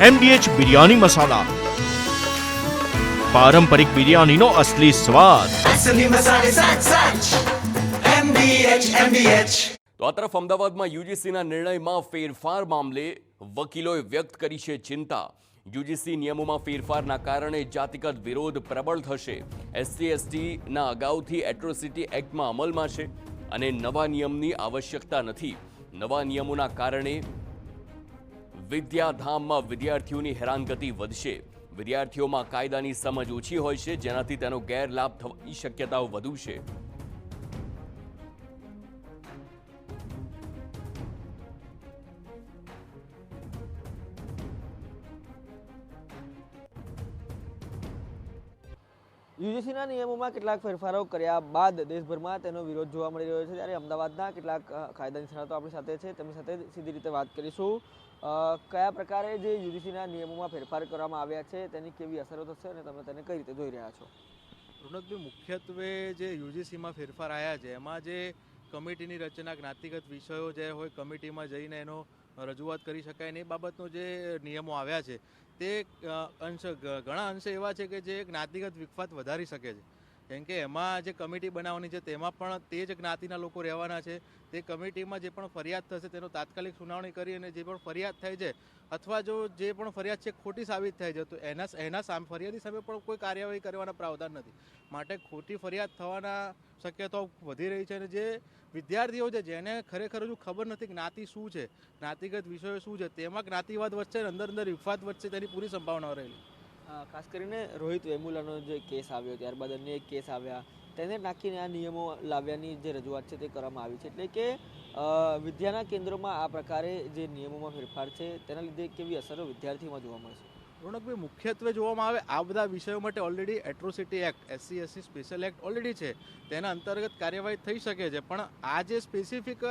MDH biryani મસાલા, પારંપરિક બિરયાનીનો અસલી સ્વાદ. असली मसाले साच साच MDH. તો આ તરફ અમદાવાદમાં યુજીસીના નિર્ણયમાં ફેરફાર મામલે વકીલોએ વ્યક્ત કરી છે ચિંતા. યુજીસી નિયમોમાં ફેરફારના કારણે જાતિગત વિરોધ પ્રબળ થશે. SC/STના અગાઉથી એટ્રોસિટી એક્ટમાં અમલમાં છે અને નવા નિયમની આવશ્યકતા નથી. નવા નિયમોના કારણે વિદ્યાધામમાં વિદ્યાર્થીઓની હેરાનગતિ વધશે. વિદ્યાર્થીઓમાં કાયદાની સમજ ઓછી હોય છે, જેનાથી તેનો ગેરલાભ થવાની શક્યતાઓ વધુ છે. યુજીસીના નિયમોમાં કેટલાક ફેરફારો કર્યા બાદ દેશભરમાં તેનો વિરોધ જોવા મળી રહ્યો છે. ત્યારે અમદાવાદના કેટલાક કાયદા નિષ્ણાતો આપણી સાથે છે, તેમની સાથે સીધી રીતે વાત કરીશું. કયા પ્રકારે જે યુજીસીના નિયમોમાં ફેરફાર કરવામાં આવ્યા છે તેની કેવી અસરો થશે અને તમે તેને કઈ રીતે જોઈ રહ્યા છો? રોનકભાઈ, મુખ્યત્વે જે યુજીસીમાં ફેરફાર આવ્યા છે એમાં જે કમિટીની રચના જ્ઞાતિગત વિષયો જે હોય કમિટીમાં જઈને એનો રજૂઆત કરી શકાય ને એ બાબતનો જે નિયમો આવ્યા છે તે ઘણા અંશે એવા છે કે જે જ્ઞાતિગત વિખવાદ વધારી શકે છે. કેમ કે એમાં જે કમિટી બનાવવાની છે તેમાં પણ તે જ જ્ઞાતિના લોકો રહેવાના છે. તે કમિટીમાં જે પણ ફરિયાદ થશે તેનો તાત્કાલિક સુનાવણી કરી અને જે પણ ફરિયાદ થાય છે અથવા જો જે પણ ફરિયાદ છે ખોટી સાબિત થાય છે તો એના સામે ફરિયાદી સામે પણ કોઈ કાર્યવાહી કરવાના પ્રાવધાન નથી. માટે ખોટી ફરિયાદ થવાના શક્યતાઓ વધી રહી છે અને જે વિદ્યાર્થીઓ છે જેને ખરેખર હજુ ખબર નથી જ્ઞાતિ શું છે, જ્ઞાતિગત વિષયો શું છે, તેમાં જ્ઞાતિવાદ વધશે અંદર વિખવાદ વધશે તેની પૂરી સંભાવના રહેલી. ખાસ કરીને રોહિત વેમુલાનો જે કેસ આવ્યો ત્યારબાદ અન્ય એક કેસ આવ્યા તેને નાખીને આ નિયમો લાવ્યાની જે રજૂઆત છે તે કરવામાં આવી છે. એટલે કે વિદ્યાના કેન્દ્રોમાં આ પ્રકારે જે નિયમોમાં ફેરફાર છે તેના લીધે કેવી અસરો વિદ્યાર્થીમાં જોવા મળશે? રોનકભાઈ, મુખ્યત્વે જોવામાં આવે આ બધા વિષયો માટે already atrocity act, SC/ST special act already છે, તેના અંતર્ગત કાર્યવાહી થઈ શકે છે. પણ આ જે સ્પેસિફિક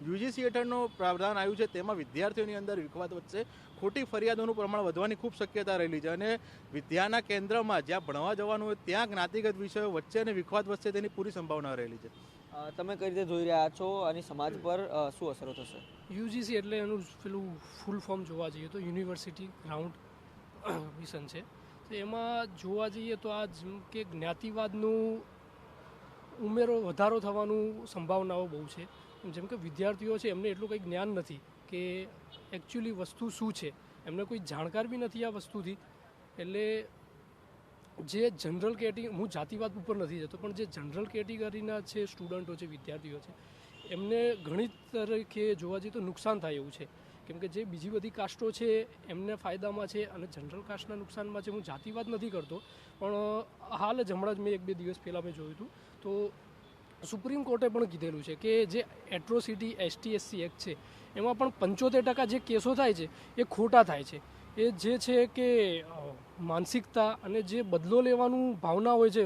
યુજીસી હેઠળનો પ્રાવધાન આવ્યું છે તેમાં વિદ્યાર્થીઓની અંદર વિખવાદ વધશે, ખોટી ફરિયાદોનું પ્રમાણ વધવાની ખૂબ શક્યતા રહેલી છે અને વિદ્યાના કેન્દ્રમાં જ્યાં ભણવા જવાનું હોય ત્યાં જ્ઞાતિગત વિષયો વચ્ચે અને વિખવાદ વધશે તેની પૂરી સંભાવના રહેલી છે. તમે કઈ રીતે જોઈ રહ્યા છો અને સમાજ પર શું અસરો થશે? યુજીસી એટલે એનું પેલું ફૂલ ફોર્મ જોવા જઈએ તો યુનિવર્સિટી ગ્રાઉન્ડ મિશન છે. તો એમાં જોવા જઈએ તો આ જેમ કે જ્ઞાતિવાદનું વધારો થવાનું સંભાવનાઓ બહુ છે. જેમ કે વિદ્યાર્થીઓ છે એમને એટલું કંઈ જ્ઞાન નથી કે એકચ્યુઅલી વસ્તુ શું છે, એમને કોઈ જાણકાર બી નથી આ વસ્તુથી. એટલે જે જનરલ કેટેગરી, હું જાતિવાદ ઉપર નથી જતો, પણ જે જનરલ કેટેગરીના છે સ્ટુડન્ટો છે, વિદ્યાર્થીઓ છે, એમને ઘણી તરીકે જોવા જઈએ તો નુકસાન થાય એવું છે. કેમ કે જે બીજી બધી કાસ્ટો છે એમને ફાયદામાં છે અને જનરલ કાસ્ટના નુકસાનમાં છે. હું જાતિવાદ નથી કરતો, પણ હાલ જ હમણાં જ મેં 1-2 દિવસ પહેલાં મેં જોયું હતું તો સુપ્રીમ કોર્ટે પણ કીધેલું છે કે જે એટ્રોસિટી ST/SC એક્ટ છે એમાં પણ 75% જે કેસો થાય છે એ ખોટા થાય છે. એ જે છે કે માનસિકતા અને જે બદલો લેવાનું ભાવના હોય છે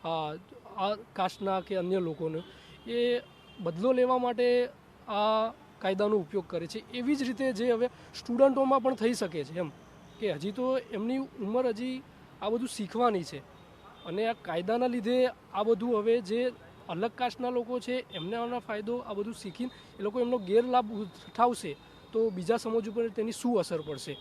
આ કાસ્ટના કે અન્ય લોકોને, એ બદલો લેવા માટે આ કાયદાનો ઉપયોગ કરે છે. એવી જ રીતે જે હવે સ્ટુડન્ટોમાં પણ થઈ શકે છે એમ કે હજી તો એમની ઉંમર હજી આ બધું શીખવાની છે અને આ કાયદાના લીધે આ બધું હવે જે અલગ કાસ્ટના લોકો છે એમને આનો ફાયદો આ બધું શીખીને એ લોકો એમનો ગેરલાભ ઉઠાવશે તો બીજા સમાજ ઉપર તેની શું અસર પડશે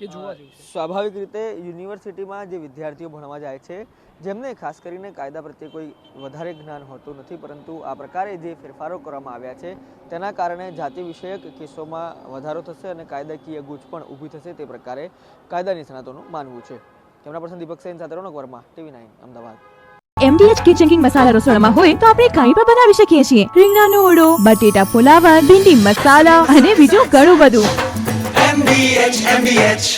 એ જોવા જેવું છે. સ્વાભાવિક રીતે યુનિવર્સિટીમાં જે વિદ્યાર્થીઓ ભણવા જાય છે જેમને ખાસ કરીને કાયદા પ્રત્યે કોઈ વધારે જ્ઞાન હોતું નથી, પરંતુ આ પ્રકારે જે ફેરફારો કરવામાં આવ્યા છે તેના કારણે જાતિ વિષયક કેસોમાં વધારો થશે અને કાયદાકીય ગૂંચ પણ ઊભી થશે તે પ્રકારે કાયદા નિષ્ણાતોનું માનવું છે. કેમેરા પર્સન દીપક સેન સાથે Ronak Verma, TV9 Ahmedabad. MDH kitchen king masala રસોડામાં હોય તો આપણે કાંઈ પણ બનાવી શકીએ છીએ. રીંગણાનો ઓળો, બટેટા ફુલાવર, ભીંડી મસાલા અને બીજું ઘણું બધું. MDH